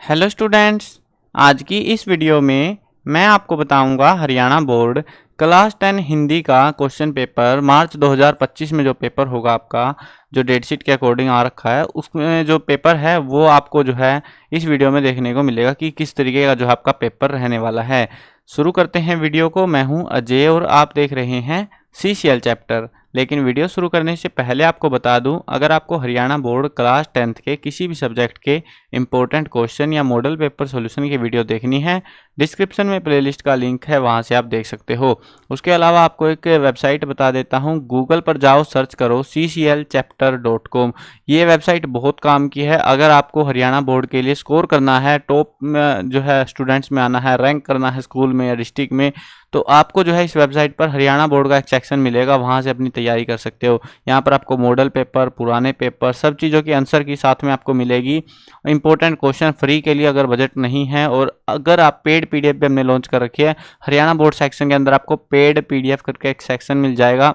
Hello students, आज की इस वीडियो में मैं आपको बताऊंगा हरियाणा बोर्ड क्लास 10 हिंदी का क्वेश्चन पेपर मार्च 2025 में जो पेपर होगा आपका, जो डेट शीट के अकॉर्डिंग आ रखा है, उसमें जो पेपर है वो आपको जो है इस वीडियो में देखने को मिलेगा कि किस तरीके का जो आपका पेपर रहने वाला है। शुरू करते हैं वीडियो को। मैं हूं अजय और आप देख रहे हैं CCL चैप्टर। लेकिन वीडियो शुरू करने से पहले आपको बता दूं, अगर आपको हरियाणा बोर्ड क्लास 10th के किसी भी सब्जेक्ट के इंपॉर्टेंट क्वेश्चन या मॉडल पेपर सॉल्यूशन की वीडियो देखनी है, डिस्क्रिप्शन में प्लेलिस्ट का लिंक है, वहां से आप देख सकते हो। उसके अलावा आपको एक वेबसाइट बता देता हूं, गूगल पर जाओ, सर्च करो cclchapter.com। ये वेबसाइट बहुत काम की है। अगर आपको हरियाणा बोर्ड के लिए स्कोर करना है, टॉप जो है स्टूडेंट्स में आना है, रैंक करना है स्कूल में या डिस्ट्रिक्ट में, तो आपको जो है इस वेबसाइट पर हरियाणा बोर्ड का एक सेक्शन मिलेगा, वहां से अपनी तैयारी कर सकते हो। यहाँ पर आपको मॉडल पेपर, पुराने पेपर, सब चीज़ों की आंसर की साथ में आपको मिलेगी। इंपॉर्टेंट क्वेश्चन फ्री के लिए अगर बजट नहीं है, और अगर आप पेड PDF भी हमने लॉन्च कर रखी है, हरियाणा बोर्ड सेक्शन के अंदर आपको पेड PDF करके एक सेक्शन मिल जाएगा,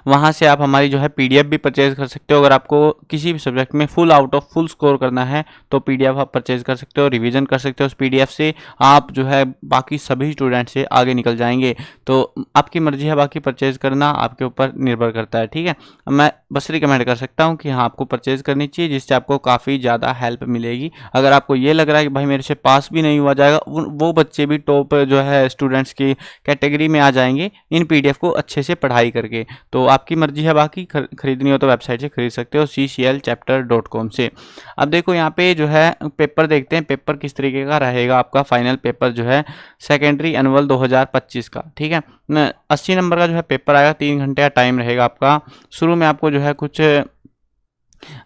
वहां से आप हमारी जो है PDF भी परचेज कर सकते हो। अगर आपको किसी भी सब्जेक्ट में full out of full score करना है तो PDF आप परचेज कर सकते हो, रिवीजन कर सकते हो। उस PDF से आप जो है बाकी सभी स्टूडेंट से आगे निकल जाएंगे। तो आपकी मर्जी है, बाकी परचेज करना आपके ऊपर निर्भर करता है, ठीक है। मैं बस रिकमेंड कर सकता हूँ कि हाँ, आपको परचेज करनी चाहिए, जिससे आपको काफ़ी ज़्यादा हेल्प मिलेगी। अगर आपको ये लग रहा है कि भाई मेरे से पास भी नहीं हुआ जाएगा, वो बच्चे भी टॉप जो है स्टूडेंट्स की कैटेगरी में आ जाएंगे इन PDF को अच्छे से पढ़ाई करके। तो आपकी मर्जी है, बाकी खरीदनी हो तो वेबसाइट से खरीद सकते हो cclchapter.com से। अब देखो यहाँ पे जो है पेपर देखते हैं, पेपर किस तरीके का रहेगा आपका। फाइनल पेपर जो है सेकेंडरी एनुअल 2025 का, ठीक है। 80 नंबर का जो है पेपर आएगा, 3 घंटे का टाइम रहेगा आपका। शुरू में आपको जो है कुछ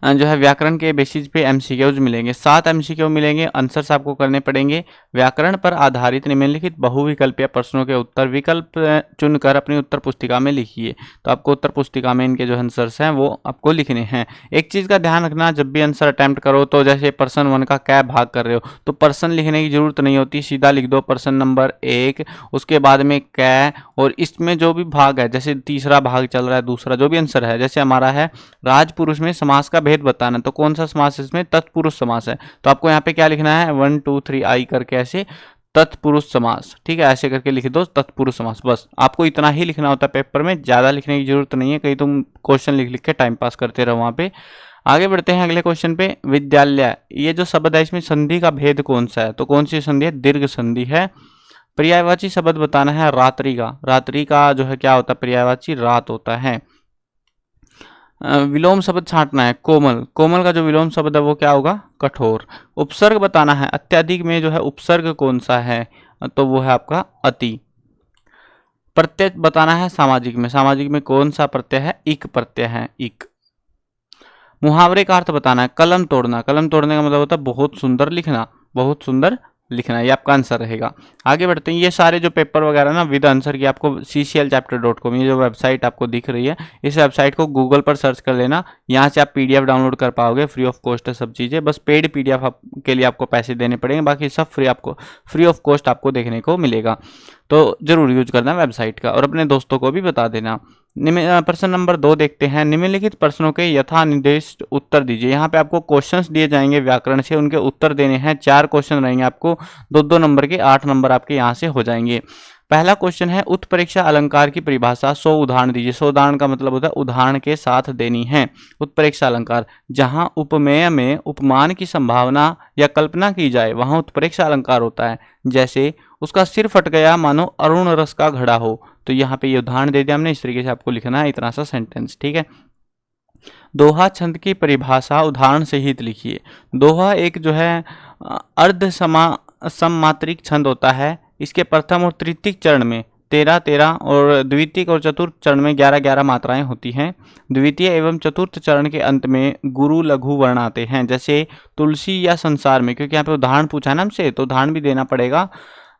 जो है व्याकरण के बेसिस पे MCQs मिलेंगे, 7 MCQ मिलेंगे, आंसर्स आपको करने पड़ेंगे। व्याकरण पर आधारित निम्नलिखित बहुविकल्पीय प्रश्नों के उत्तर विकल्प चुनकर अपनी उत्तर पुस्तिका में लिखिए। तो आपको उत्तर पुस्तिका में इनके जो आंसर्स हैं वो आपको लिखने हैं। एक चीज़ का ध्यान रखना, जब भी आंसर अटैम्प्ट करो तो जैसे पर्सन 1 का क्या भाग कर रहे हो, तो पर्सन लिखने की जरूरत नहीं होती, सीधा लिख दो पर्सन नंबर 1, उसके बाद में कै, और इसमें जो भी भाग है, जैसे तीसरा भाग चल रहा है, दूसरा जो भी आंसर है, जैसे हमारा है राजपुरुष में समास का भेद बताना, तो कौन सा समास है इसमें, तत्पुरुष समास है। तो आपको यहाँ पे क्या लिखना है, 1 2 3 आई करके ऐसे तत्पुरुष समास, ठीक है, ऐसे करके लिख दो तत्पुरुष समास। बस आपको इतना ही लिखना होता है पेपर में, ज्यादा लिखने की जरूरत नहीं है, कहीं तुम क्वेश्चन लिख लिख के टाइम पास करते रहो वहां पे। आगे बढ़ते हैं अगले क्वेश्चन पे। विद्यालय, ये जो शब्द है इसमें संधि का भेद कौन सा है, तो कौन सी संधि है, दीर्घ संधि है। पर्यायवाची शब्द बताना है, रात्रि का, रात्रि का जो है क्या होता है, पर्यायवाची रात होता है। विलोम शब्द छांटना है, कोमल, कोमल का जो विलोम शब्द है वो क्या होगा, कठोर। उपसर्ग बताना है, अत्यधिक में जो है उपसर्ग कौन सा है, तो वो है आपका अति। प्रत्यय बताना है सामाजिक में, सामाजिक में कौन सा प्रत्यय है, इक प्रत्यय है, इक। मुहावरे का अर्थ बताना है, कलम तोड़ना, कलम तोड़ने का मतलब होता है बहुत सुंदर लिखना, बहुत सुंदर लिखना, ये आपका आंसर रहेगा। आगे बढ़ते हैं। ये सारे जो पेपर वगैरह ना विद आंसर की आपको cclchapter.com, ये जो वेबसाइट आपको दिख रही है, इस वेबसाइट को गूगल पर सर्च कर लेना, यहाँ से आप PDF डाउनलोड कर पाओगे, फ्री ऑफ कॉस्ट है सब चीज़ें। बस पेड PDF के लिए आपको पैसे देने पड़ेंगे, बाकी सब फ्री ऑफ कॉस्ट आपको देखने को मिलेगा। तो जरूर यूज करना वेबसाइट का, और अपने दोस्तों को भी बता देना। प्रश्न नंबर 2 देखते हैं। निम्नलिखित प्रश्नों के यथा निर्दिष्ट उत्तर दीजिए। यहाँ पे आपको क्वेश्चंस दिए जाएंगे व्याकरण से, उनके उत्तर देने हैं। 4 क्वेश्चन रहेंगे आपको, 2-2 नंबर के, 8 नंबर आपके यहाँ से हो जाएंगे। पहला क्वेश्चन है, उत्प्रेक्षा अलंकार की परिभाषा, 100 उदाहरण दीजिए। 100 उदाहरण का मतलब होता है उदाहरण के साथ देनी है। उत्प्रेक्षा अलंकार, जहां उपमेय में उपमान की संभावना या कल्पना की जाए वहां उत्प्रेक्षा अलंकार होता है। जैसे उसका सिर फट गया मानो अरुण रस का घड़ा हो, तो यहाँ पे ये उदाहरण दे दिया हमने, इस तरीके से आपको लिखना है इतना सा सेंटेंस, ठीक है। दोहा छंद की परिभाषा उदाहरण सहित लिखिए। दोहा एक जो है अर्ध सममात्रिक छंद होता है। इसके प्रथम और तृतीय चरण में 13-13 और द्वितीय और चतुर्थ चरण में 11-11 मात्राएं होती हैं। द्वितीय एवं चतुर्थ चरण के अंत में गुरु लघु वर्ण आते हैं, जैसे तुलसी या संसार में, क्योंकि यहाँ पे उदाहरण पूछा है ना हमसे, तो उदाहरण भी देना पड़ेगा।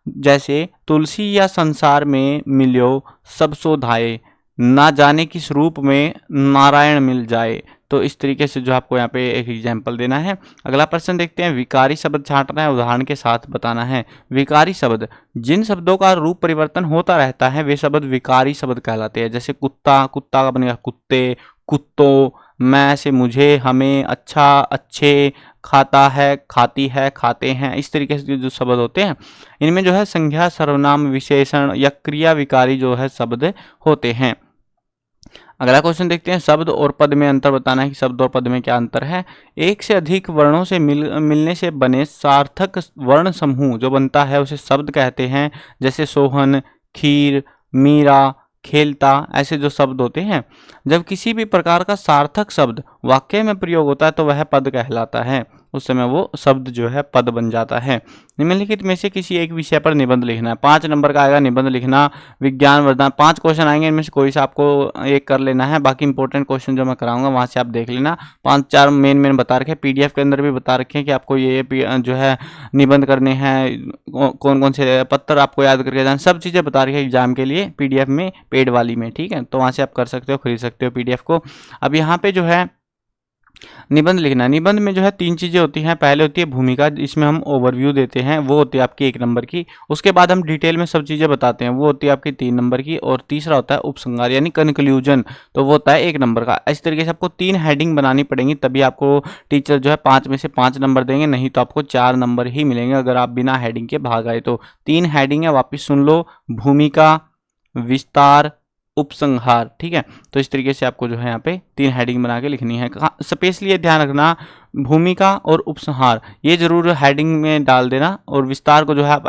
जैसे तुलसी या संसार में मिल्यो सब सो धाये, ना जाने किस रूप में नारायण मिल जाए। तो इस तरीके से जो आपको यहाँ पे एक एग्जाम्पल देना है। अगला प्रश्न देखते हैं। विकारी शब्द छांटना है, उदाहरण के साथ बताना है। विकारी शब्द, जिन शब्दों का रूप परिवर्तन होता रहता है वे शब्द विकारी शब्द कहलाते हैं। जैसे कुत्ता, कुत्ता का बनेगा कुत्ते, कुत्तों, मैं से मुझे, हमें, अच्छा, अच्छे, खाता है, खाती है, खाते हैं, इस तरीके से जो शब्द होते हैं इनमें जो है संज्ञा, सर्वनाम, विशेषण या क्रिया विकारी जो है शब्द होते हैं। अगला क्वेश्चन देखते हैं, शब्द और पद में अंतर बताना है कि शब्द और पद में क्या अंतर है। एक से अधिक वर्णों से मिलने से बने सार्थक वर्ण समूह जो बनता है उसे शब्द कहते हैं। जैसे सोहन, खीर, मीरा, खेलता, ऐसे जो शब्द होते हैं। जब किसी भी प्रकार का सार्थक शब्द वाक्य में प्रयोग होता है तो वह पद कहलाता है, उस समय वो शब्द जो है पद बन जाता है। निम्नलिखित में से किसी एक विषय पर निबंध लिखना है। 5 नंबर का आएगा निबंध लिखना, विज्ञान वरदान। 5 क्वेश्चन आएंगे, इनमें से कोई सा आपको एक कर लेना है, बाकी इंपॉर्टेंट क्वेश्चन जो मैं कराऊंगा वहां से आप देख लेना। 5-4 मेन बता रखे हैं, पीडीएफ के अंदर भी बता रखे हैं कि आपको ये जो है निबंध करने हैं, कौन कौन से पत्र आपको याद करके जाना, सब चीज़ें बता रखी है एग्जाम के लिए पीडीएफ में, पेड वाली में, ठीक है। तो वहाँ से आप कर सकते हो, खरीद सकते हो पीडीएफ को। अब यहाँ पे जो है निबंध लिखना है। निबंध में जो है 3 चीज़ें होती हैं। पहले होती है भूमिका, इसमें हम ओवरव्यू देते हैं, वो होती है आपकी 1 नंबर की। उसके बाद हम डिटेल में सब चीज़ें बताते हैं, वो होती है आपकी 3 नंबर की। और तीसरा होता है उपसंहार यानी कंक्लूजन, तो वो होता है 1 नंबर का। इस तरीके से आपको 3 हेडिंग बनानी पड़ेंगी, तभी आपको टीचर जो है 5 में से 5 नंबर देंगे, नहीं तो आपको 4 नंबर ही मिलेंगे अगर आप बिना हेडिंग के भाग आए तो। 3 हेडिंग है, वापिस सुन लो, भूमिका, विस्तार, उपसंहार, ठीक है। तो इस तरीके से आपको जो है यहाँ पे 3 हेडिंग बना के लिखनी है। स्पेशली ये ध्यान रखना, भूमिका और उपसंहार ये जरूर हेडिंग में डाल देना, और विस्तार को जो है आप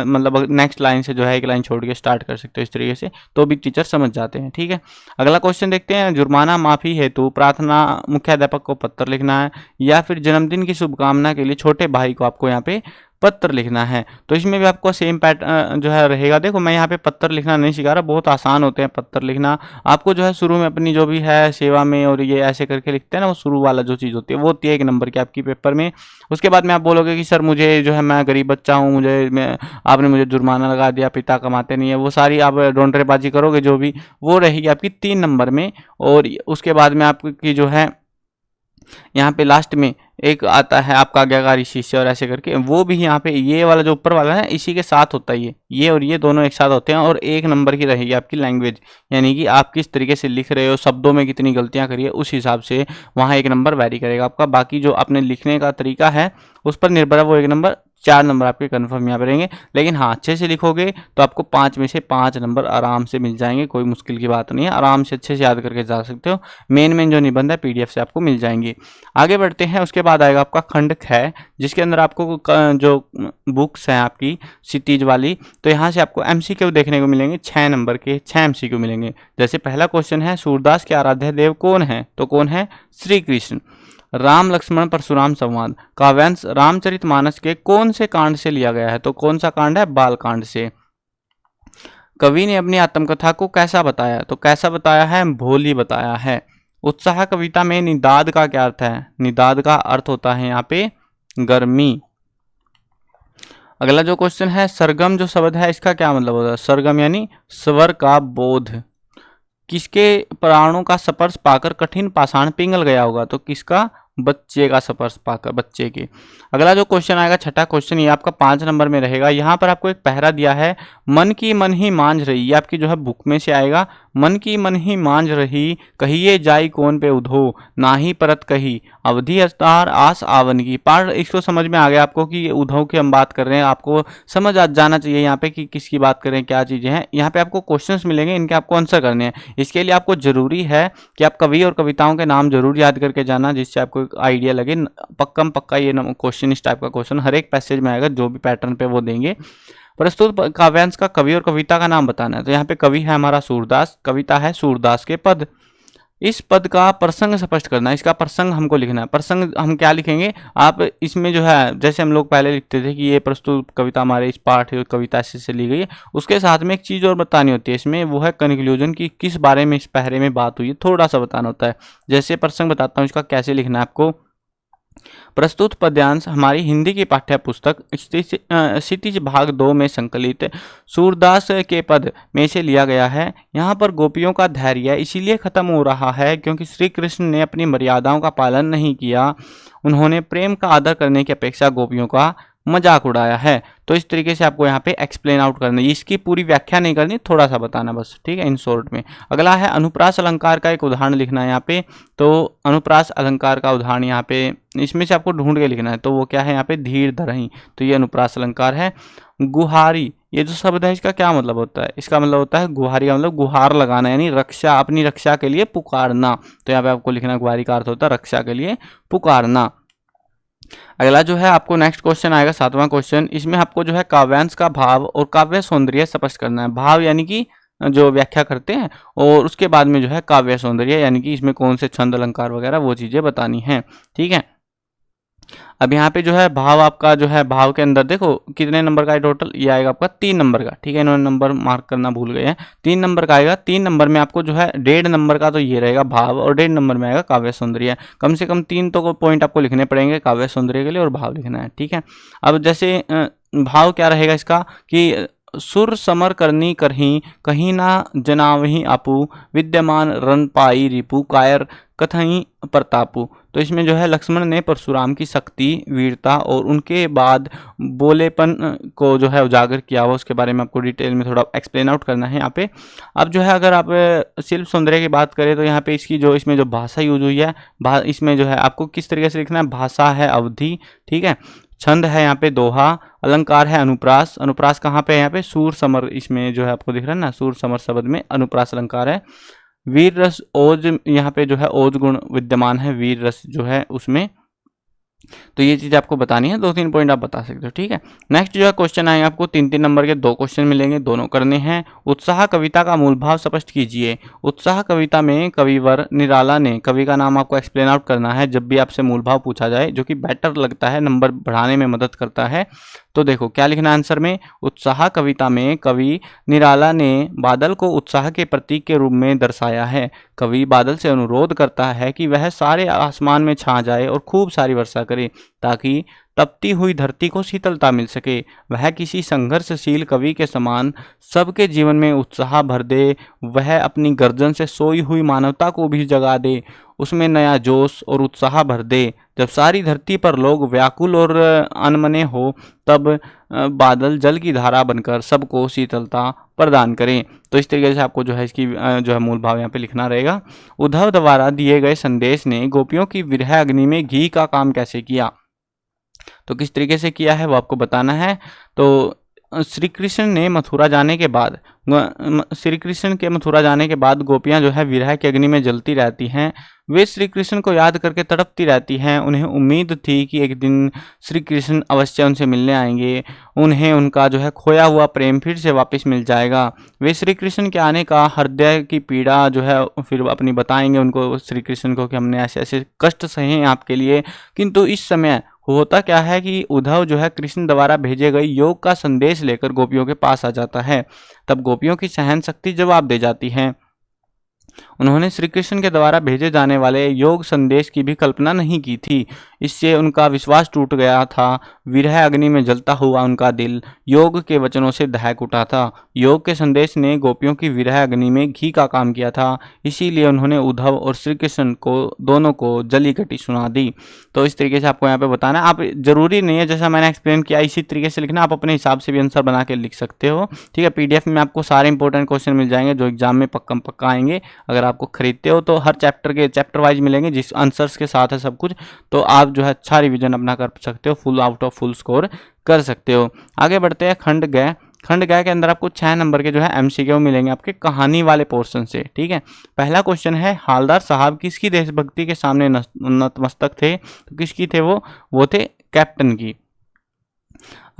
मतलब नेक्स्ट लाइन से जो है 1 लाइन छोड़ के स्टार्ट कर सकते हो इस तरीके से, तो भी टीचर समझ जाते हैं, ठीक है। अगला क्वेश्चन देखते हैं, जुर्माना माफी हेतु प्रार्थना मुख्याध्यापक को पत्र लिखना है, या फिर जन्मदिन की शुभकामना के लिए छोटे भाई को आपको यहाँ पे पत्र लिखना है। तो इसमें भी आपको सेम पैटर्न जो है रहेगा। देखो मैं यहाँ पे पत्र लिखना नहीं सिखा रहा, बहुत आसान होते हैं पत्र लिखना। आपको जो है शुरू में अपनी जो भी है सेवा में और ये ऐसे करके लिखते हैं ना, वो शुरू वाला जो चीज़ होती है वो होती है 1 नंबर की आपकी पेपर में। उसके बाद में आप बोलोगे कि सर मुझे जो है मैं गरीब बच्चा हूँ, आपने मुझे जुर्माना लगा दिया, पिता कमाते नहीं है, वो सारी आप डोंटरेबाजी करोगे जो भी, वो रहेगी आपकी 3 नंबर में। और उसके बाद में आपकी जो है यहाँ पे लास्ट में एक आता है आपका आज्ञाकारी शिष्य और ऐसे करके, वो भी यहाँ पे ये वाला जो ऊपर वाला है इसी के साथ होता है, ये और ये दोनों एक साथ होते हैं। और 1 नंबर की रहेगी आपकी लैंग्वेज, यानी कि आप किस तरीके से लिख रहे हो, शब्दों में कितनी गलतियां करिए, उस हिसाब से वहाँ 1 नंबर वैरी करेगा आपका। बाकी जो अपने लिखने का तरीका है उस पर निर्भर है, वो 1 नंबर। 4 नंबर आपके कन्फर्म यहाँ पे रहेंगे। लेकिन हाँ, अच्छे से लिखोगे तो आपको 5 में से 5 नंबर आराम से मिल जाएंगे, कोई मुश्किल की बात नहीं है, आराम से अच्छे से याद करके जा सकते हो। मेन जो निबंध है पीडीएफ से आपको मिल जाएंगी। आगे बढ़ते हैं, उसके बाद आएगा आपका खंड ख, जिसके अंदर आपको जो बुक्स हैं आपकी क्षितिज वाली, तो यहाँ से आपको एमसीक्यू देखने को मिलेंगे। 6 नंबर के 6 एमसीक्यू मिलेंगे। जैसे पहला क्वेश्चन है, सूरदास के आराध्य देव कौन है? तो कौन है? श्री कृष्ण। राम लक्ष्मण परशुराम संवाद, काव्यांश रामचरितमानस के कौन से कांड से लिया गया है? तो कौन सा कांड है? बाल कांड से। कवि ने अपनी आत्मकथा को कैसा बताया? तो कैसा बताया है? भोली बताया है। उत्साह कविता में निदाद का क्या अर्थ है? निदाद का अर्थ होता है यहाँ पे गर्मी। अगला जो क्वेश्चन है, सरगम जो शब्द है इसका क्या मतलब होता है? सरगम यानी स्वर का बोध। किसके प्राणों का स्पर्श पाकर कठिन पाषाण पिघल गया होगा? तो किसका? बच्चे का स्पर्श पाकर, बच्चे के। अगला जो क्वेश्चन आएगा, छठा क्वेश्चन, ये आपका 5 नंबर में रहेगा। यहाँ पर आपको एक पहरा दिया है, मन की मन ही मांझ रही, ये आपकी जो है बुक में से आएगा। मन की मन ही मांझ रही, कहिए जाई कौन पे उधो, ना ही परत कही, अवधि अस्तार आस आवन की। पार्ट इसको समझ में आ गया आपको कि ये उधो की हम बात कर रहे हैं, आपको समझ आ जाना चाहिए यहाँ पे कि किसकी बात कर रहे हैं, क्या चीज़ें हैं। यहाँ पे आपको क्वेश्चंस मिलेंगे, इनके आपको आंसर करने हैं। इसके लिए आपको जरूरी है कि आप कवि और कविताओं के नाम जरूर याद करके जाना, जिससे आपको आइडिया लगे। पक्का ये क्वेश्चन, इस टाइप का क्वेश्चन हर एक पैसेज में आएगा, जो भी पैटर्न पे वो देंगे। प्रस्तुत काव्यांश का कवि और कविता का नाम बताना है। तो यहाँ पे कवि है हमारा सूरदास, कविता है सूरदास के पद। इस पद का प्रसंग स्पष्ट करना है, इसका प्रसंग हमको लिखना है। प्रसंग हम क्या लिखेंगे? आप इसमें जो है, जैसे हम लोग पहले लिखते थे कि ये प्रस्तुत कविता हमारे इस पाठ कविता से ली गई है, उसके साथ में एक चीज़ और बतानी होती है इसमें, वो है कंक्लूजन की किस बारे में इस पहरे में बात हुई है, थोड़ा सा बताना होता है। जैसे प्रसंग बताता हूँ, इसका कैसे लिखना है आपको। प्रस्तुत पद्यांश हमारी हिंदी की पाठ्य पुस्तक क्षितिज भाग 2 में संकलित सूरदास के पद में से लिया गया है। यहाँ पर गोपियों का धैर्य इसीलिए खत्म हो रहा है क्योंकि श्री कृष्ण ने अपनी मर्यादाओं का पालन नहीं किया। उन्होंने प्रेम का आदर करने की अपेक्षा गोपियों का मजाक उड़ाया है। तो इस तरीके से आपको यहाँ पे एक्सप्लेन आउट करना है, इसकी पूरी व्याख्या नहीं करनी, थोड़ा सा बताना बस, ठीक है, इन शॉर्ट में। अगला है अनुप्रास अलंकार का एक उदाहरण लिखना है यहाँ पे। तो अनुप्रास अलंकार का उदाहरण यहाँ पे इसमें से आपको ढूंढ के लिखना है। तो वो क्या है यहाँ पे, धीर धरहि, तो ये अनुप्रास अलंकार है। गुहारी, ये जो शब्द है इसका क्या मतलब होता है, इसका मतलब होता है गुहारी का मतलब गुहार लगाना, यानी रक्षा, अपनी रक्षा के लिए पुकारना। तो यहाँ पे आपको लिखना गुहारी का अर्थ होता है रक्षा के लिए पुकारना। अगला जो है आपको नेक्स्ट क्वेश्चन आएगा 7वां क्वेश्चन। इसमें आपको जो है काव्यांश का भाव और काव्य सौंदर्य स्पष्ट करना है। भाव यानी कि जो व्याख्या करते हैं, और उसके बाद में जो है काव्य सौंदर्य यानी कि इसमें कौन से छंद अलंकार वगैरह वो चीजें बतानी है, ठीक है। अब यहाँ पे जो है भाव आपका जो है, भाव के अंदर देखो कितने नंबर का है टोटल, ये आएगा आपका 3 नंबर का, ठीक है, इन्होंने नंबर मार्क करना भूल गए हैं, 3 नंबर का आएगा। 3 नंबर में आपको जो है 1.5 नंबर का तो ये रहेगा भाव, और 1.5 नंबर में आएगा काव्य सौंदर्य। कम से कम 3 तो पॉइंट आपको लिखने पड़ेंगे काव्य सौंदर्य के लिए, और भाव लिखना है, ठीक है। अब जैसे भाव क्या रहेगा इसका कि सुर समर करनी करही, कहीं ना जनावही आपू, विद्यमान रन पाई रिपु, कायर कथई प्रतापु। तो इसमें जो है लक्ष्मण ने परशुराम की शक्ति, वीरता और उनके बाद बोलेपन को जो है उजागर किया हुआ, उसके बारे में आपको डिटेल में थोड़ा एक्सप्लेन आउट करना है यहाँ पे। अब जो है अगर आप शिल्प सौंदर्य की बात करें तो यहाँ पे इसकी जो इसमें जो भाषा यूज हुई है, इसमें जो है आपको किस तरीके से लिखना है, भाषा है अवधि, ठीक है, छंद है यहाँ पे दोहा, अलंकार है अनुप्रास। अनुप्रास कहाँ पे है, यहाँ पे सूर समर, इसमें जो है आपको दिख रहा है ना, सूर समर शब्द में अनुप्रास अलंकार है। वीर रस ओज, यहाँ पे जो है ओज गुण विद्यमान है, वीर रस जो है उसमें। तो ये चीज आपको बतानी है, 2-3 पॉइंट आप बता सकते हो, ठीक है। नेक्स्ट जो है क्वेश्चन आएंगे आपको 3-3 नंबर के 2 क्वेश्चन मिलेंगे, दोनों करने हैं। उत्साह कविता का मूल भाव स्पष्ट कीजिए। उत्साह कविता में कविवर निराला ने, कवि का नाम आपको एक्सप्लेन आउट करना है जब भी आपसे मूल भाव पूछा जाए, जो कि बेटर लगता है, नंबर बढ़ाने में मदद करता है। तो देखो क्या लिखना है आंसर में, उत्साह कविता में कवि निराला ने बादल को उत्साह के प्रतीक के रूप में दर्शाया है। कवि बादल से अनुरोध करता है कि वह सारे आसमान में छा जाए और खूब सारी वर्षा करे, ताकि तपती हुई धरती को शीतलता मिल सके। वह किसी संघर्षशील कवि के समान सबके जीवन में उत्साह भर दे, वह अपनी गर्जन से सोई हुई मानवता को भी जगा दे, उसमें नया जोश और उत्साह भर दे। जब सारी धरती पर लोग व्याकुल और अनमने हो, तब बादल जल की धारा बनकर सबको शीतलता प्रदान करें। तो इस तरीके से आपको जो है इसकी जो है मूल भाव यहाँ पे लिखना रहेगा। उद्धव द्वारा दिए गए संदेश ने गोपियों की विरह अग्नि में घी का काम कैसे किया, तो किस तरीके से किया है वो आपको बताना है। तो श्री कृष्ण ने मथुरा जाने के बाद, श्री कृष्ण के मथुरा जाने के बाद गोपियां जो है विरह की अग्नि में जलती रहती हैं। वे श्री कृष्ण को याद करके तड़पती रहती हैं। उन्हें उम्मीद थी कि एक दिन श्री कृष्ण अवश्य उनसे मिलने आएंगे, उन्हें उनका जो है खोया हुआ प्रेम फिर से वापस मिल जाएगा। वे श्री कृष्ण के आने का हृदय की पीड़ा जो है फिर अपनी बताएंगे उनको, श्री कृष्ण को, कि हमने ऐसे ऐसे कष्ट सहे हैं आपके लिए। किंतु इस समय होता क्या है कि उद्धव जो है कृष्ण द्वारा भेजे गए योग का संदेश लेकर गोपियों के पास आ जाता है। तब गोपियों की सहन शक्ति जवाब दे जाती है। उन्होंने श्री कृष्ण के द्वारा भेजे जाने वाले योग संदेश की भी कल्पना नहीं की थी। इससे उनका विश्वास टूट गया था। विरह अग्नि में जलता हुआ उनका दिल योग के वचनों से दहक उठा था। योग के संदेश ने गोपियों की विरह अग्नि में घी का काम किया था। इसीलिए उन्होंने उद्धव और श्री कृष्ण को दोनों को जली कटी सुना दी। तो इस तरीके से आपको यहाँ पे बताना है। आप जरूरी नहीं है जैसा मैंने एक्सप्लेन किया इसी तरीके से लिखना, आप अपने हिसाब से भी आंसर बना के लिख सकते हो, ठीक है। पीडीएफ में आपको सारे इंपॉर्टेंट क्वेश्चन मिल जाएंगे जो एग्जाम में पक्का आएंगे। अगर आपको खरीदते हो तो हर चैप्टर वाइज मिलेंगे, जिस आंसर्स के साथ है सब कुछ। तो आप जो है अच्छा रिवीजन अपना कर सकते हो, full out of full score कर सकते हो। आगे बढ़ते हैं खंड गय। खंड गय के अंदर आपको 6 नंबर के जो है एमसीक्यू मिलेंगे आपके कहानी वाले पोर्शन से, ठीक है। पहला क्वेश्चन है, हालदार साहब किसकी देशभक्ति के सामने नतमस्तक थे, तो किसकी थे वो थे कैप्टन की।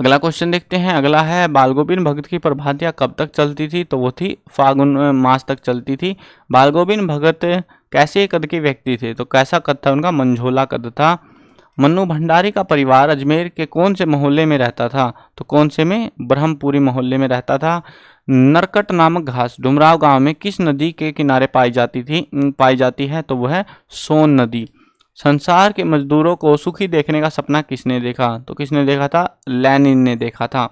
अगला क्वेश्चन देखते हैं। अगला है, बालगोविंद भगत की प्रभातियां कब तक चलती थी, तो वो थी फागुन मास तक चलती थी। बालगोविंद भगत कैसे कद के व्यक्ति थे, तो कैसा कद था उनका, मंझोला कद था। मन्नू भंडारी का परिवार अजमेर के कौन से मोहल्ले में रहता था, तो कौन से में, ब्रह्मपुरी मोहल्ले में रहता था। नरकट नामक घास डुमराव गांव में किस नदी के किनारे पाई जाती है, तो वह है सोन नदी। संसार के मजदूरों को सुखी देखने का सपना किसने देखा, तो किसने देखा था, लेनिन ने देखा था।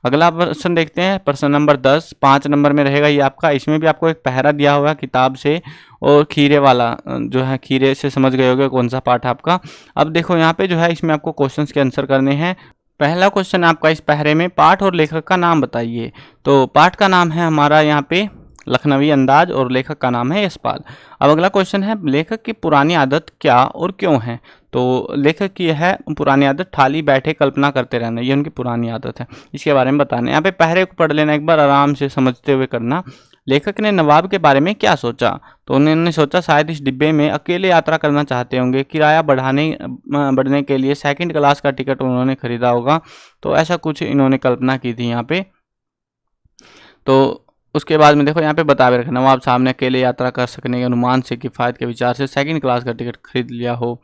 अगला प्रश्न देखते हैं, प्रश्न नंबर 10, 5 नंबर में रहेगा ये आपका। इसमें भी आपको एक पहरा दिया हुआ है किताब से, और खीरे वाला जो है, खीरे से समझ गए होगे कौन सा पार्ट है आपका। अब देखो यहाँ पे जो है इसमें आपको क्वेश्चंस के आंसर करने हैं। पहला क्वेश्चन आपका इस पहरे में, पाठ और लेखक का नाम बताइए। तो पाठ का नाम है हमारा यहाँ पे लखनवी अंदाज और लेखक का नाम है यशपाल। अब अगला क्वेश्चन है, लेखक की पुरानी आदत क्या और क्यों है। तो लेखक की है पुरानी आदत खाली बैठे कल्पना करते रहना, ये उनकी पुरानी आदत है, इसके बारे में बताना है। यहाँ पे पहरे को पढ़ लेना एक बार, आराम से समझते हुए करना। लेखक ने नवाब के बारे में क्या सोचा। तो उन्होंने सोचा शायद इस डिब्बे में अकेले यात्रा करना चाहते होंगे, किराया बढ़ने के लिए सेकंड क्लास का टिकट उन्होंने खरीदा होगा। तो ऐसा कुछ इन्होंने कल्पना की थी यहाँ पे। तो उसके बाद में देखो यहाँ पे बता भी रखा, नवाब साहब ने अकेले यात्रा कर सकने के अनुमान से, किफ़ायत के विचार से सेकंड क्लास का टिकट खरीद लिया हो।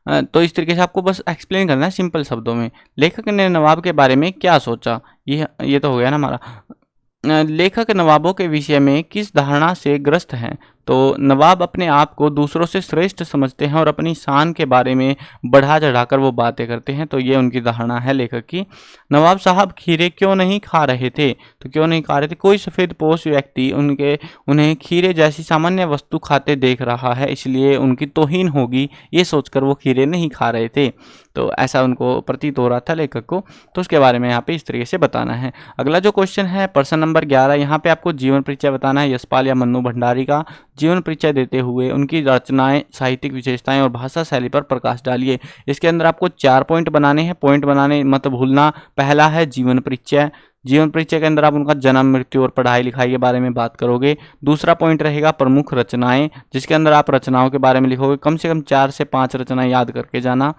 तो इस तरीके से आपको बस एक्सप्लेन करना है सिंपल शब्दों में। लेखक ने नवाब के बारे में क्या सोचा, ये तो हो गया ना हमारा। लेखक नवाबों के विषय में किस धारणा से ग्रस्त हैं। तो नवाब अपने आप को दूसरों से श्रेष्ठ समझते हैं और अपनी शान के बारे में बढ़ा चढ़ाकर वो बातें करते हैं। तो ये उनकी धारणा है लेखक की। नवाब साहब खीरे क्यों नहीं खा रहे थे। तो क्यों नहीं खा रहे थे, कोई सफ़ेद पोश व्यक्ति उन्हें खीरे जैसी सामान्य वस्तु खाते देख रहा है, इसलिए उनकी तौहीन होगी, ये सोचकर वो खीरे नहीं खा रहे थे। तो ऐसा उनको प्रतीत हो रहा था लेखक को। तो उसके बारे में यहाँ पे इस तरीके से बताना है। अगला जो क्वेश्चन है प्रश्न नंबर 11, यहाँ पे आपको जीवन परिचय बताना है यशपाल या मन्नू भंडारी का। जीवन परिचय देते हुए उनकी रचनाएं, साहित्यिक विशेषताएं और भाषा शैली पर प्रकाश डालिए। इसके अंदर आपको 4 पॉइंट बनाने हैं, पॉइंट बनाने मत भूलना। पहला है जीवन परिचय। जीवन परिचय के अंदर आप उनका जन्म, मृत्यु और पढ़ाई लिखाई के बारे में बात करोगे। दूसरा पॉइंट रहेगा प्रमुख रचनाएं, जिसके अंदर आप रचनाओं के बारे में लिखोगे। कम से कम 4 से 5 रचनाएं याद करके जाना।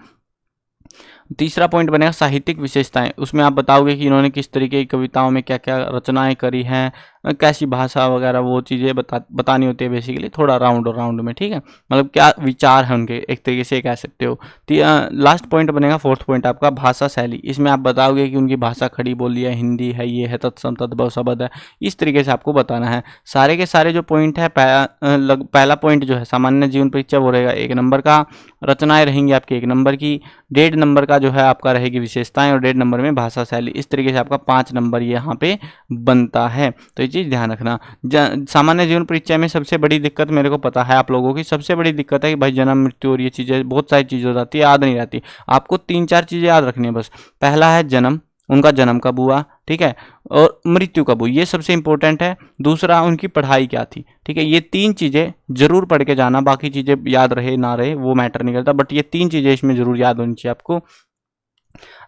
तीसरा पॉइंट बनेगा साहित्यिक विशेषताएं, उसमें आप बताओगे कि इन्होंने किस तरीके की कविताओं में क्या क्या रचनाएं करी हैं, कैसी भाषा वगैरह, वो चीज़ें बतानी होती है बेसिकली, थोड़ा राउंड में, ठीक है, मतलब क्या विचार है उनके, एक तरीके से कह सकते हो। लास्ट पॉइंट बनेगा फोर्थ पॉइंट आपका भाषा शैली। इसमें आप बताओगे कि उनकी भाषा खड़ी बोली है, हिंदी है, ये है, तत्सम तद्भव शब्द है, इस तरीके से आपको बताना है। सारे के सारे जो पॉइंट है, पहला पॉइंट जो है सामान्य जीवन परिचय वो रहेगा 1 नंबर का, रचनाएं रहेंगी आपकी 1 नंबर की, 1.5 नंबर का जो है आपका रहेगी विशेषताएं और 1.5 नंबर में भाषा शैली। इस तरीके से आपका 5 नंबर यहाँ पे बनता है। तो ये चीज़ ध्यान रखना। सामान्य जीवन परिचय में सबसे बड़ी दिक्कत मेरे को पता है आप लोगों की, सबसे बड़ी दिक्कत है कि भाई जन्म, मृत्यु और ये चीज़ें, बहुत सारी चीज़ें हो जाती है, याद नहीं रहती। आपको 3-4 चीज़ें याद रखनी है बस। पहला है जन्म, उनका जन्म कब हुआ, ठीक है, और मृत्यु कब हुई, ये सबसे इंपॉर्टेंट है। दूसरा उनकी पढ़ाई क्या थी, ठीक है, ये 3 चीज़ें जरूर पढ़ के जाना। बाकी चीज़ें याद रहे ना रहे वो मैटर नहीं करता, बट ये 3 चीज़ें इसमें जरूर याद होनी चाहिए आपको।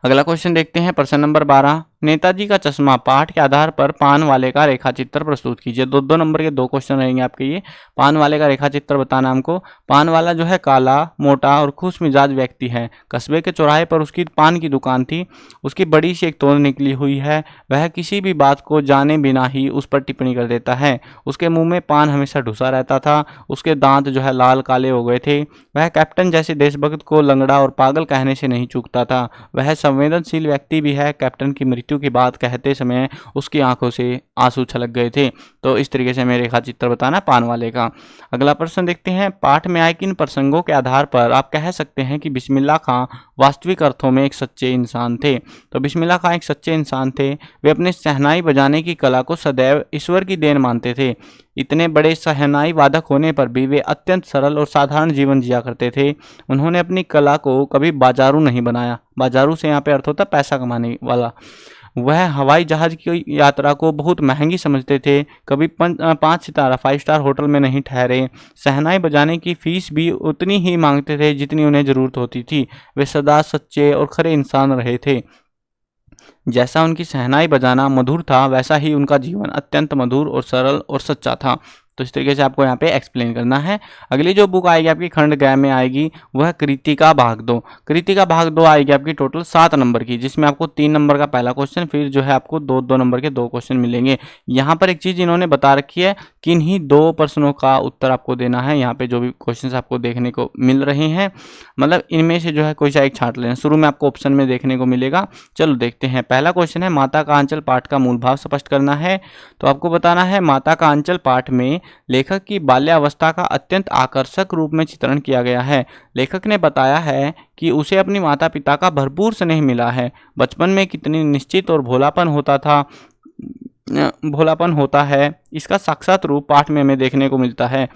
अगला क्वेश्चन देखते हैं प्रश्न नंबर 12, नेताजी का चश्मा, पाठ के आधार पर पान वाले का रेखा चित्र प्रस्तुत कीजिए। 2-2 नंबर के 2 क्वेश्चन रहेंगे आपके ये। पान वाले का रेखा चित्र बताना हमको। पान वाला जो है काला, मोटा और खुश मिजाज व्यक्ति है। कस्बे के चौराहे पर उसकी पान की दुकान थी। उसकी बड़ी सी एक तोड़ निकली हुई है। वह किसी भी बात को जाने बिना ही उस पर टिप्पणी कर देता है। उसके मुंह में पान हमेशा ढुसा रहता था। उसके दांत जो है लाल काले हो गए थे। वह कैप्टन जैसे देशभक्त को लंगड़ा और पागल कहने से नहीं चूकता था। वह संवेदनशील व्यक्ति भी है। कैप्टन की मृत्यु की बात कहते समय उसकी आंखों से आंसू छलक गए थे। तो इस तरीके से हमें रेखा चित्र बताना पान वाले का। अगला प्रश्न देखते हैं, पाठ में आए किन प्रसंगों के आधार पर आप कह सकते हैं कि बिस्मिल्लाह खां वास्तविक अर्थों में एक सच्चे इंसान थे। तो बिस्मिल्लाह खां एक सच्चे इंसान थे। वे अपने शहनाई बजाने की कला को सदैव ईश्वर की देन मानते थे। इतने बड़े शहनाई वादक होने पर भी वे अत्यंत सरल और साधारण जीवन जिया करते थे। उन्होंने अपनी कला को कभी बाजारू नहीं बनाया। बाजारू से यहाँ पे अर्थ होता है पैसा कमाने वाला। वह हवाई जहाज की यात्रा को बहुत महंगी समझते थे। कभी 5 सितारा 5 स्टार होटल में नहीं ठहरे। शहनाई बजाने की फीस भी उतनी ही मांगते थे जितनी उन्हें ज़रूरत होती थी। वे सदा सच्चे और खरे इंसान रहे थे। जैसा उनकी शहनाई बजाना मधुर था, वैसा ही उनका जीवन अत्यंत मधुर और सरल और सच्चा था। तो इस तरीके से आपको यहाँ पे एक्सप्लेन करना है। अगली जो बुक आएगी आपकी खंड ग में आएगी वह कृतिका भाग 2। कृतिका भाग 2 आएगी आपकी टोटल 7 नंबर की, जिसमें आपको 3 नंबर का पहला क्वेश्चन, फिर जो है आपको 2-2 नंबर के 2 क्वेश्चन मिलेंगे। यहाँ पर एक चीज़ इन्होंने बता रखी है, किन्हीं 2 प्रश्नों का उत्तर आपको देना है। यहाँ पे जो भी क्वेश्चन आपको देखने को मिल रहे हैं, मतलब इनमें से जो है कोई सा एक छांट लेना। शुरू में आपको ऑप्शन में देखने को मिलेगा। चलो देखते हैं। पहला क्वेश्चन है, माता का आंचल पाठ का मूल भाव स्पष्ट करना है। तो आपको बताना है, माता का आंचल पाठ में लेखक की बाल्यावस्था का अत्यंत आकर्षक रूप में चित्रण किया गया है। लेखक ने बताया है कि उसे अपनी माता पिता का भरपूर स्नेह मिला है। बचपन में कितनी निश्चित और भोलापन होता है, इसका साक्षात रूप पाठ में हमें देखने को मिलता है।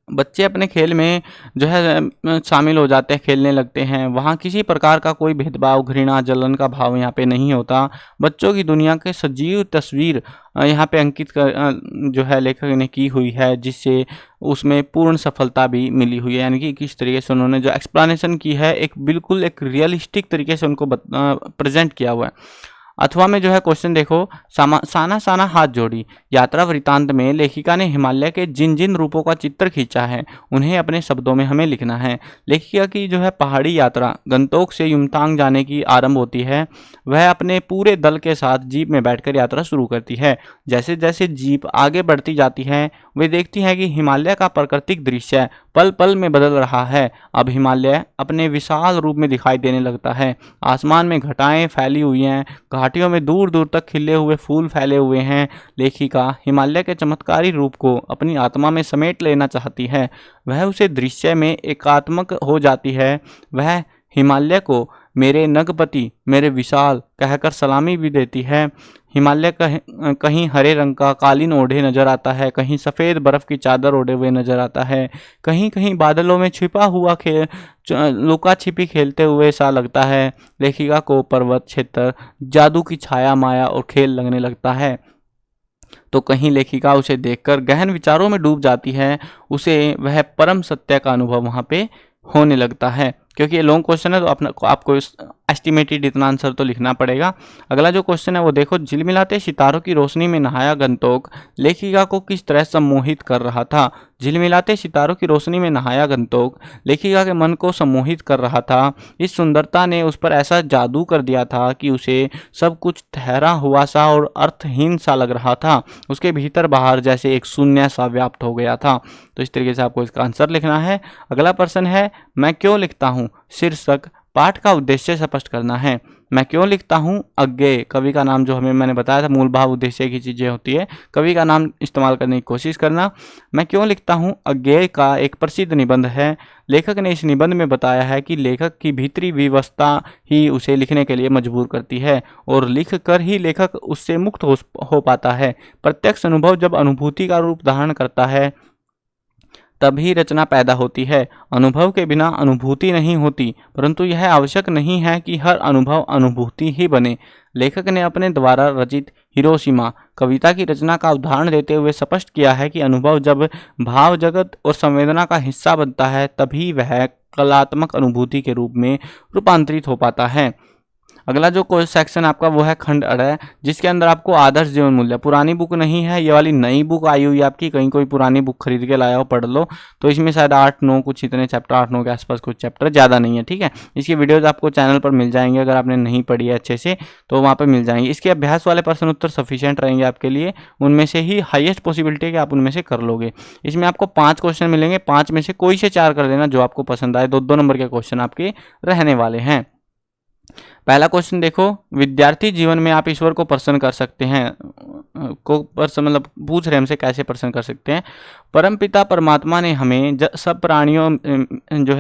बच्चे अपने खेल में जो है शामिल हो जाते हैं, खेलने लगते हैं। वहाँ किसी प्रकार का कोई भेदभाव, घृणा, जलन का भाव यहाँ पे नहीं होता। बच्चों की दुनिया के सजीव तस्वीर यहाँ पे अंकित जो है लेखक ने की हुई है, जिससे उसमें पूर्ण सफलता भी मिली हुई है। यानी कि किस तरीके से उन्होंने जो एक्सप्लेनेशन की है, एक बिल्कुल एक रियलिस्टिक तरीके से उनको प्रेजेंट किया हुआ है। अथवा में जो है क्वेश्चन देखो, साना साना हाथ जोड़ी। यात्रा वृतांत में लेखिका ने हिमालय के जिन जिन रूपों का चित्र खींचा है उन्हें अपने शब्दों में हमें लिखना है। लेखिका की जो है पहाड़ी यात्रा गंतोक से युमथांग जाने की आरंभ होती है। वह अपने पूरे दल के साथ जीप में बैठकर यात्रा शुरू करती है। जैसे जैसे जीप आगे बढ़ती जाती है वे देखती है कि हिमालय का प्राकृतिक दृश्य पल पल में बदल रहा है। अब हिमालय अपने विशाल रूप में दिखाई देने लगता है। आसमान में घटाएं फैली हुई हैं, घाटियों में दूर दूर तक खिले हुए फूल फैले हुए हैं। लेखिका हिमालय के चमत्कारी रूप को अपनी आत्मा में समेट लेना चाहती है। वह उसे दृश्य में एकात्मक हो जाती है। वह हिमालय को मेरे नगपति, मेरे विशाल कहकर सलामी भी देती है। हिमालय कहीं हरे रंग का कालीन ओढ़े नजर आता है, कहीं सफ़ेद बर्फ की चादर ओढ़े हुए नजर आता है, कहीं कहीं बादलों में छिपा हुआ लुका छिपी खेलते हुए सा लगता है। लेखिका को पर्वत क्षेत्र जादू की छाया, माया और खेल लगने लगता है। तो कहीं लेखिका उसे देखकर गहन विचारों में डूब जाती है। उसे वह परम सत्य का अनुभव वहाँ पे होने लगता है। क्योंकि ये लॉन्ग क्वेश्चन है तो आपको एस्टिमेटेड इतना आंसर तो लिखना पड़ेगा। अगला जो क्वेश्चन है वो देखो, झिलमिलाते सितारों की रोशनी में नहाया गंतोक लेखिका को किस तरह सम्मोहित कर रहा था। झिलमिलाते सितारों की रोशनी में नहाया गंतोक लेखिका के मन को सम्मोहित कर रहा था। इस सुंदरता ने उस पर ऐसा जादू कर दिया था कि उसे सब कुछ ठहरा हुआ सा और अर्थहीन सा लग रहा था। उसके भीतर बाहर जैसे एक शून्य सा व्याप्त हो गया था। तो इस तरीके से आपको इसका आंसर लिखना है। अगला प्रश्न है, मैं क्यों लिखता हूँ। शीर्षक, पाठ का उद्देश्य स्पष्ट करना है। मैं क्यों लिखता हूँ, अज्ञेय, कवि का नाम जो मैंने बताया था मूल भाव उद्देश्य की चीजें होती है, कवि का नाम इस्तेमाल करने की कोशिश करना। मैं क्यों लिखता हूँ अज्ञेय का एक प्रसिद्ध निबंध है। लेखक ने इस निबंध में बताया है कि लेखक की भीतरी विवशता ही उसे लिखने के लिए मजबूर करती है और लिख कर ही लेखक उससे मुक्त हो पाता है। प्रत्यक्ष अनुभव जब अनुभूति का रूप धारण करता है तभी रचना पैदा होती है। अनुभव के बिना अनुभूति नहीं होती, परंतु यह आवश्यक नहीं है कि हर अनुभव अनुभूति ही बने। लेखक ने अपने द्वारा रचित हिरोशिमा कविता की रचना का उदाहरण देते हुए स्पष्ट किया है कि अनुभव जब भाव जगत और संवेदना का हिस्सा बनता है तभी वह कलात्मक अनुभूति के रूप में रूपांतरित हो पाता है। अगला जो कोई सेक्शन आपका वो है खंड 8, जिसके अंदर आपको आदर्श जीवन मूल्य, पुरानी बुक नहीं है ये वाली, नई बुक आई हुई है आपकी, कहीं कोई पुरानी बुक खरीद के लाया हो पढ़ लो। तो इसमें शायद 8-9 कुछ इतने चैप्टर, 8-9 के आसपास कुछ चैप्टर, ज़्यादा नहीं है, ठीक है। इसकी वीडियोज़ आपको चैनल पर मिल जाएंगे, अगर आपने नहीं पढ़ी है अच्छे से तो वहाँ पर मिल जाएंगे। इसके अभ्यास वाले प्रश्न उत्तर सफिशिएंट रहेंगे आपके लिए, उनमें से ही हाईएस्ट पॉसिबिलिटी है कि आप उनमें से कर लोगे। इसमें आपको 5 क्वेश्चन मिलेंगे, 5 में से कोई से 4 कर देना जो आपको पसंद आए। 2-2 नंबर के क्वेश्चन आपके रहने वाले हैं। पहला क्वेश्चन देखो, विद्यार्थी जीवन में आप ईश्वर को प्रसन्न कर सकते हैं, को प्रसन्न मतलब पूछ रहे हमसे कैसे प्रसन्न कर सकते हैं। परमपिता परमात्मा ने हमें सब प्राणियों जो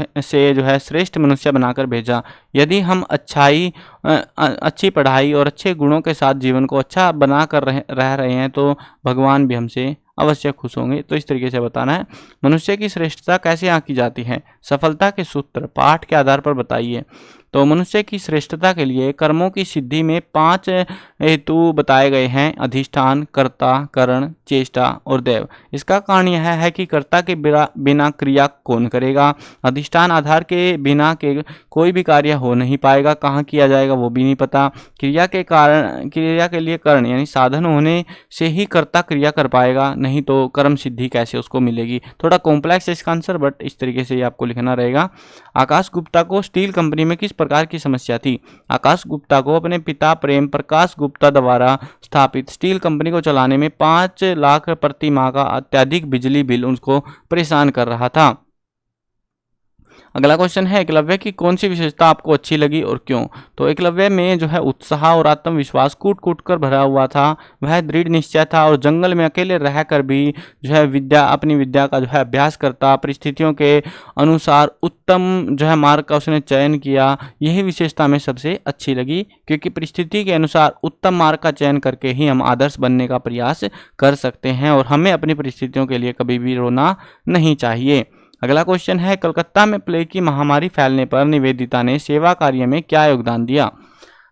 है श्रेष्ठ मनुष्य बनाकर भेजा। यदि हम अच्छी पढ़ाई और अच्छे गुणों के साथ जीवन को अच्छा बना कर रह रहे हैं तो भगवान भी हमसे अवश्य खुश होंगे। तो इस तरीके से बताना है। मनुष्य की श्रेष्ठता कैसे आंकी जाती है, सफलता के सूत्र पाठ के आधार पर बताइए। तो मनुष्य की श्रेष्ठता के लिए कर्मों की सिद्धि में 5 हेतु बताए गए हैं, अधिष्ठान, कर्ता, करण, चेष्टा और दैव। इसका कारण यह है कि कर्ता के बिना क्रिया कौन करेगा, अधिष्ठान आधार के बिना के कोई भी कार्य हो नहीं पाएगा, कहाँ किया जाएगा वो भी नहीं पता। क्रिया के लिए करण यानी साधन होने से ही कर्ता क्रिया कर पाएगा, नहीं तो कर्म सिद्धि कैसे उसको मिलेगी। थोड़ा कॉम्प्लेक्स है इसका आंसर, बट इस तरीके से आपको लिखना रहेगा। आकाश गुप्ता को स्टील कंपनी में किस प्रकार की समस्या थी। आकाश गुप्ता को अपने पिता प्रेम प्रकाश गुप्ता द्वारा स्थापित स्टील कंपनी को चलाने में 5 लाख प्रति माह का अत्यधिक बिजली बिल उनको परेशान कर रहा था। अगला क्वेश्चन है, एकलव्य की कौन सी विशेषता आपको अच्छी लगी और क्यों? तो एकलव्य में जो है उत्साह और आत्मविश्वास कूट कूट कर भरा हुआ था। वह दृढ़ निश्चय था और जंगल में अकेले रहकर भी जो है अपनी विद्या का जो है अभ्यास करता, परिस्थितियों के अनुसार उत्तम जो है मार्ग का उसने चयन किया। यही विशेषता हमें सबसे अच्छी लगी, क्योंकि परिस्थिति के अनुसार उत्तम मार्ग का चयन करके ही हम आदर्श बनने का प्रयास कर सकते हैं और हमें अपनी परिस्थितियों के लिए कभी भी रोना नहीं चाहिए। अगला क्वेश्चन है, कलकत्ता में प्लेग की महामारी फैलने पर निवेदिता ने सेवा कार्य में क्या योगदान दिया?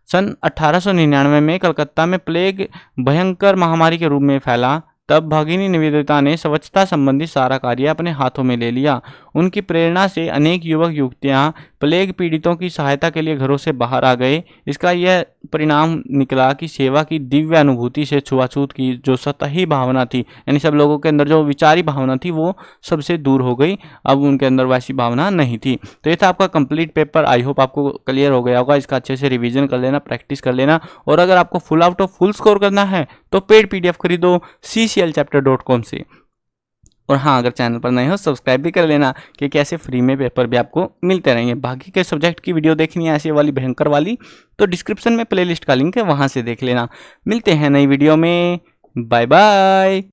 सन 1899 में कलकत्ता में प्लेग भयंकर महामारी के रूप में फैला। तब भगिनी निवेदिता ने स्वच्छता संबंधी सारा कार्य अपने हाथों में ले लिया। उनकी प्रेरणा से अनेक युवक युवतियां प्लेग पीड़ितों की सहायता के लिए घरों से बाहर आ गए। इसका यह परिणाम निकला कि सेवा की दिव्य अनुभूति से छुआछूत की जो सतही भावना थी, यानी सब लोगों के अंदर जो विचारी भावना थी वो सबसे दूर हो गई। अब उनके अंदर वैसी भावना नहीं थी। तो ये था आपका कंप्लीट पेपर। आई होप आपको क्लियर हो गया होगा। इसका अच्छे से रिवीजन कर लेना, प्रैक्टिस कर लेना। और अगर आपको full out of full score करना है तो पेड पीडीएफ खरीदो cclchapter.com से। और हाँ, अगर चैनल पर नए हो सब्सक्राइब भी कर लेना, क्योंकि ऐसे फ्री में पेपर भी आपको मिलते रहेंगे। बाकी के सब्जेक्ट की वीडियो देखनी है ऐसे वाली भयंकर वाली, तो डिस्क्रिप्शन में प्लेलिस्ट का लिंक है, वहाँ से देख लेना। मिलते हैं नई वीडियो में। Bye bye.